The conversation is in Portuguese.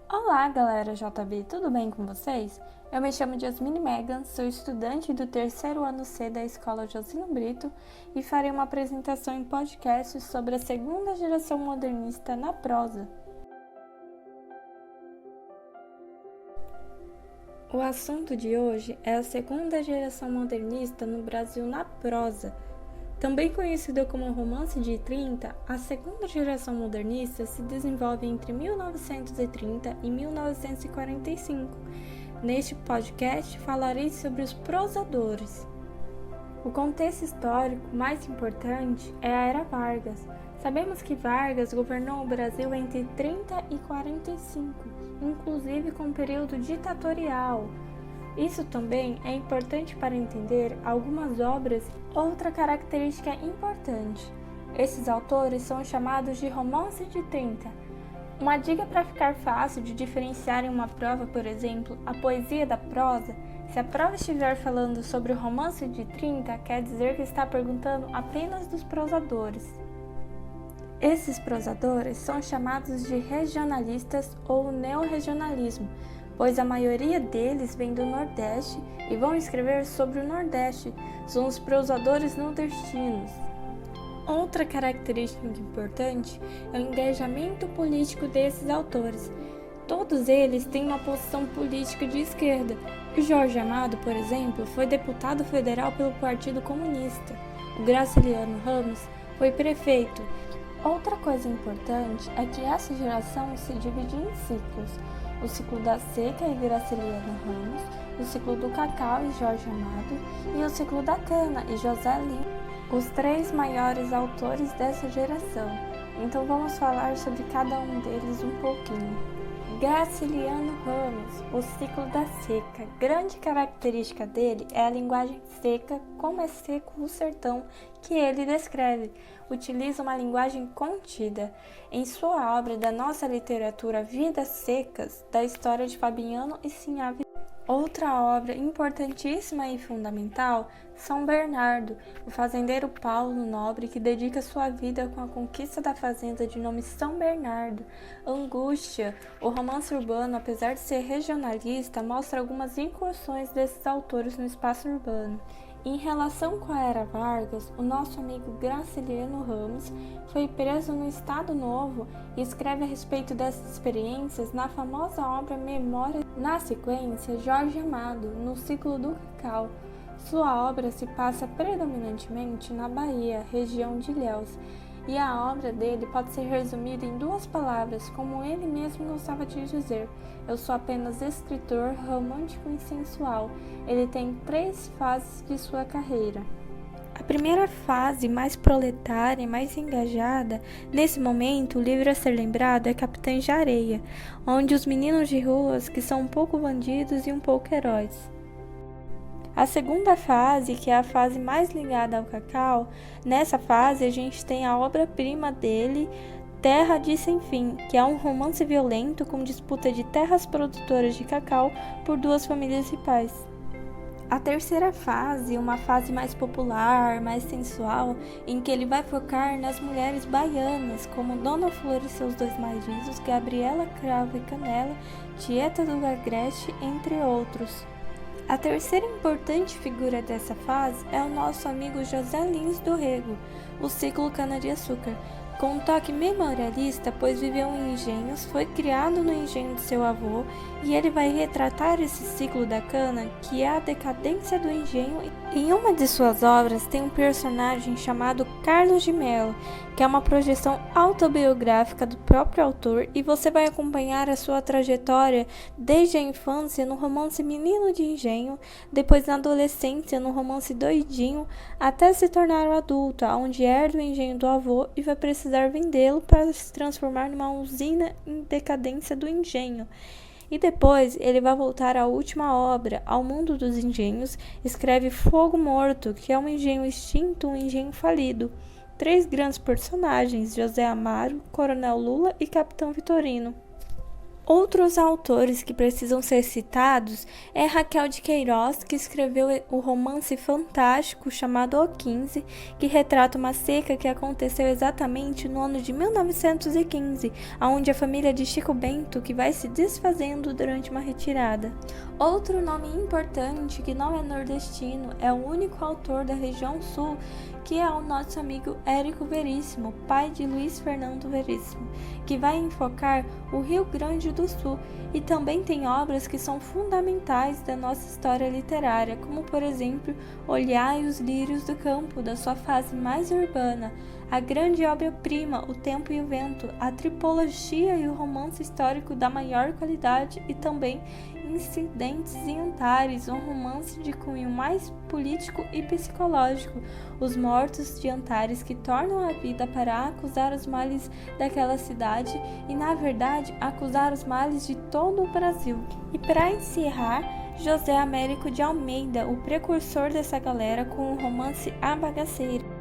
Olá, galera JB, tudo bem com vocês? Eu me chamo Jasmine Megan, sou estudante do terceiro ano C da Escola Josino Brito e farei uma apresentação em podcast sobre a segunda geração modernista na prosa. O assunto de hoje é a segunda geração modernista no Brasil na prosa. Também conhecida como Romance de 30, a segunda geração modernista se desenvolve entre 1930 e 1945. Neste podcast falarei sobre os prosadores. O contexto histórico mais importante é a Era Vargas. Sabemos que Vargas governou o Brasil entre 30 e 45, inclusive com um período ditatorial. Isso também é importante para entender algumas obras. Outra característica importante: esses autores são chamados de Romance de 30. Uma dica para ficar fácil de diferenciar em uma prova, por exemplo, a poesia da prosa: se a prova estiver falando sobre o Romance de 30, quer dizer que está perguntando apenas dos prosadores. Esses prosadores são chamados de regionalistas ou neorregionalismo, pois a maioria deles vem do Nordeste e vão escrever sobre o Nordeste, são os prosadores nordestinos. Outra característica importante é o engajamento político desses autores. Todos eles têm uma posição política de esquerda. O Jorge Amado, por exemplo, foi deputado federal pelo Partido Comunista. O Graciliano Ramos foi prefeito. Outra coisa importante é que essa geração se divide em ciclos: o ciclo da seca e Graciliano Ramos, o ciclo do cacau e Jorge Amado, e o ciclo da cana e José Lins, os três maiores autores dessa geração. Então vamos falar sobre cada um deles um pouquinho. Graciliano Ramos, o ciclo da seca. Grande característica dele é a linguagem seca, como é seco o sertão que ele descreve. Utiliza uma linguagem contida. Em sua obra da nossa literatura Vidas Secas, da história de Fabiano e Sinhá. Outra obra importantíssima e fundamental, São Bernardo, o fazendeiro Paulo Nobre, que dedica sua vida com a conquista da fazenda de nome São Bernardo. Angústia, o romance urbano, apesar de ser regionalista, mostra algumas incursões desses autores no espaço urbano. Em relação com a Era Vargas, o nosso amigo Graciliano Ramos foi preso no Estado Novo e escreve a respeito dessas experiências na famosa obra Memória. Na sequência, Jorge Amado, no ciclo do cacau. Sua obra se passa predominantemente na Bahia, região de Ilhéus, e a obra dele pode ser resumida em duas palavras, como ele mesmo gostava de dizer: eu sou apenas escritor romântico e sensual. Ele tem 3 fases de sua carreira. A primeira fase, mais proletária e mais engajada, nesse momento o livro a ser lembrado é Capitães de Areia, onde os meninos de ruas que são um pouco bandidos e um pouco heróis. A segunda fase, que é a fase mais ligada ao cacau, nessa fase a gente tem a obra-prima dele, Terra de Sem Fim, que é um romance violento com disputa de terras produtoras de cacau por 2 famílias rivais. A terceira fase, uma fase mais popular, mais sensual, em que ele vai focar nas mulheres baianas, como Dona Flor e seus 2 maridos, Gabriela Cravo e Canela, Tieta do Agreste, entre outros. A terceira importante figura dessa fase é o nosso amigo José Lins do Rego, o ciclo Cana-de-Açúcar, com um toque memorialista, pois viveu em Engenhos, foi criado no engenho de seu avô, e ele vai retratar esse ciclo da cana, que é a decadência do engenho. Em uma de suas obras tem um personagem chamado Carlos de Mello, que é uma projeção autobiográfica do próprio autor, e você vai acompanhar a sua trajetória desde a infância no romance Menino de Engenho, depois na adolescência no romance Doidinho, até se tornar um adulto, onde herda o engenho do avô e vai precisar vendê-lo para se transformar numa usina em decadência do engenho. E depois ele vai voltar à última obra, ao mundo dos engenhos, escreve Fogo Morto, que é um engenho extinto, um engenho falido. 3 grandes personagens: José Amaro, Coronel Lula e Capitão Vitorino. Outros autores que precisam ser citados é Raquel de Queiroz, que escreveu o romance fantástico chamado O 15, que retrata uma seca que aconteceu exatamente no ano de 1915, onde a família de Chico Bento que vai se desfazendo durante uma retirada. Outro nome importante que não é nordestino é o único autor da região sul, que é o nosso amigo Érico Veríssimo, pai de Luiz Fernando Veríssimo, que vai enfocar o Rio Grande do Sul e também tem obras que são fundamentais da nossa história literária, como por exemplo Olhai os Lírios do Campo, da sua fase mais urbana, a grande obra-prima O Tempo e o Vento, a tripologia e o romance histórico da maior qualidade e também Incidentes em Antares, um romance de cunho mais político e psicológico, os mortos de Antares que tornam a vida para acusar os males daquela cidade e, na verdade, acusar os males de todo o Brasil. E para encerrar, José Américo de Almeida, o precursor dessa galera com o romance A Bagaceira.